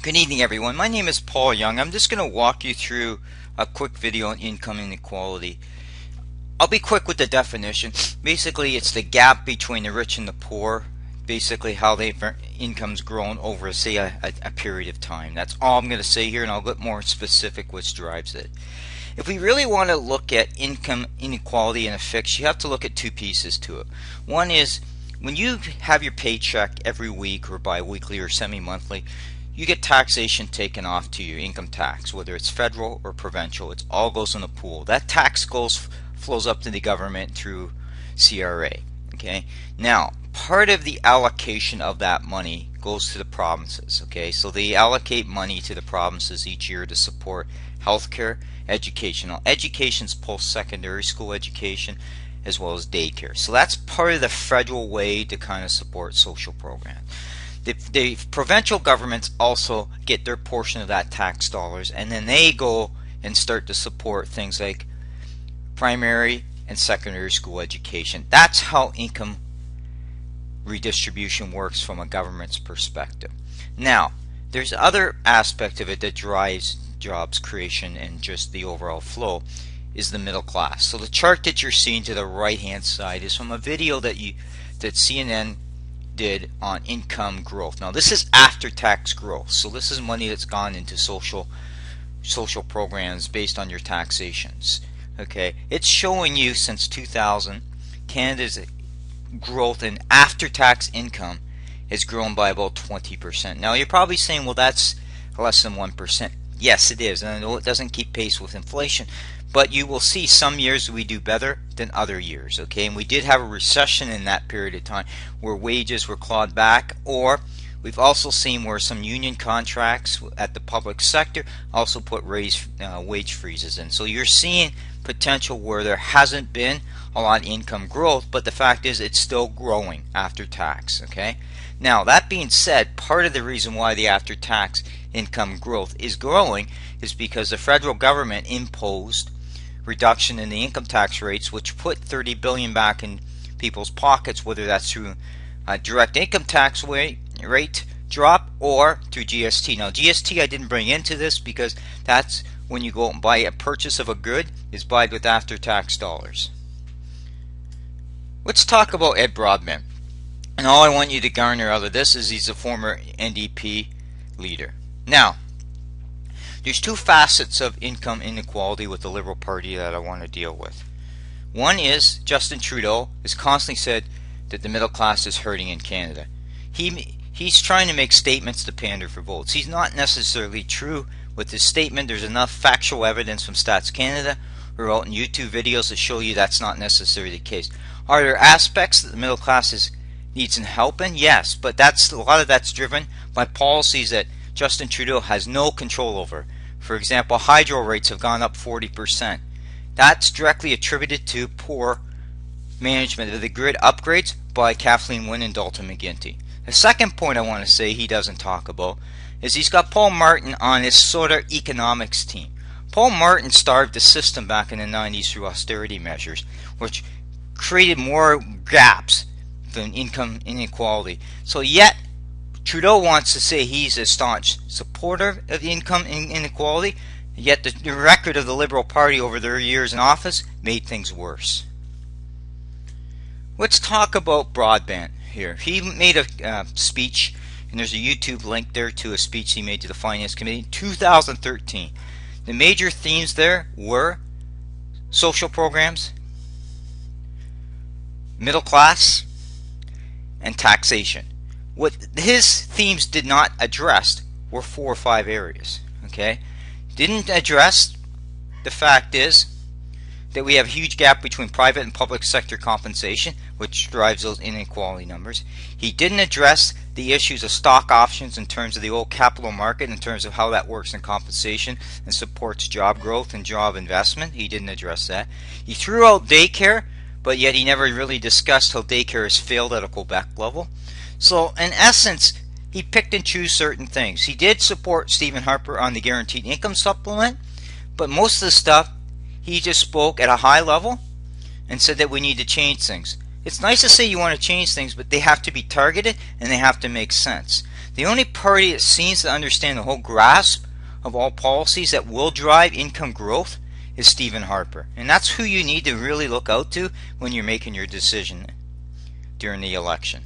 Good evening, everyone. My name is Paul Young. I'm just going to walk you through a quick video on income inequality. I'll be quick with the definition. Basically, it's the gap between the rich and the poor. Basically, how their income's grown over, say, a period of time. That's all I'm going to say here, and I'll get more specific which drives it. If we really want to look at income inequality in a fix, you have to look at two pieces to it. One is when you have your paycheck every week or bi-weekly or semi-monthly, you get taxation taken off to your income tax, whether it's federal or provincial. It all goes in a pool. That tax flows up to the government through CRA. Okay. Now, part of the allocation of that money goes to the provinces. Okay, so they allocate money to the provinces each year to support healthcare, education. Now, education's post-secondary school education as well as daycare. So that's part of the federal way to kind of support social programs. The provincial governments also get their portion of that tax dollars, and then they go and start to support things like primary and secondary school education. That's how income redistribution works from a government's perspective. Now, there's other aspect of it that drives jobs creation and just the overall flow is the middle class. So the chart that you're seeing to the right hand side is from a video that CNN did on income growth. Now this is after tax growth, so this is money that's gone into social programs based on your taxations. Okay, it's showing you since 2000 Canada's growth in after-tax income has grown by about 20%. Now you're probably saying, well, that's less than 1%. Yes, it is, and I know it doesn't keep pace with inflation, but you will see some years we do better than other years. Okay, and we did have a recession in that period of time where wages were clawed back, or we've also seen where some union contracts at the public sector also put wage freezes in. So you're seeing potential where there hasn't been a lot of income growth, but the fact is it's still growing after tax. Okay, now that being said, part of the reason why the after tax income growth is growing is because the federal government imposed reduction in the income tax rates, which put $30 billion back in people's pockets, whether that's through a direct income tax rate drop or through GST. Now GST I didn't bring into this because that's when you go out and buy a purchase of a good is bought with after tax dollars. Let's talk about Ed Broadbent. And all I want you to garner out of this is he's a former NDP leader. Now, there's two facets of income inequality with the Liberal Party that I want to deal with. One is Justin Trudeau has constantly said that the middle class is hurting in Canada. He's trying to make statements to pander for votes. He's not necessarily true with his statement. There's enough factual evidence from Stats Canada or out in YouTube videos to show you that's not necessarily the case. Are there aspects that the middle class needs some help in? Yes, but a lot of that's driven by policies that Justin Trudeau has no control over. For example, hydro rates have gone up 40%. That's directly attributed to poor management of the grid upgrades by Kathleen Wynne and Dalton McGuinty. The second point I want to say he doesn't talk about is he's got Paul Martin on his sort of economics team. Paul Martin starved the system back in the 90s through austerity measures, which created more gaps than income inequality. So yet Trudeau wants to say he's a staunch supporter of income inequality, yet the record of the Liberal Party over their years in office made things worse. Let's talk about broadband here. He made a speech, and there's a YouTube link there to a speech he made to the Finance Committee in 2013. The major themes there were social programs, middle class, and taxation. What his themes did not address were 4 or 5 areas. Okay, didn't address the fact is that we have a huge gap between private and public sector compensation, which drives those inequality numbers. He didn't address the issues of stock options in terms of the old capital market, in terms of how that works in compensation and supports job growth and job investment. He didn't address that. He threw out daycare, but yet he never really discussed how daycare has failed at a Quebec level. So in essence, he picked and chose certain things. He did support Stephen Harper on the guaranteed income supplement, but most of the stuff he just spoke at a high level and said that we need to change things. It's nice to say you want to change things, but they have to be targeted and they have to make sense. The only party that seems to understand the whole grasp of all policies that will drive income growth is Stephen Harper. And that's who you need to really look out to when you're making your decision during the election.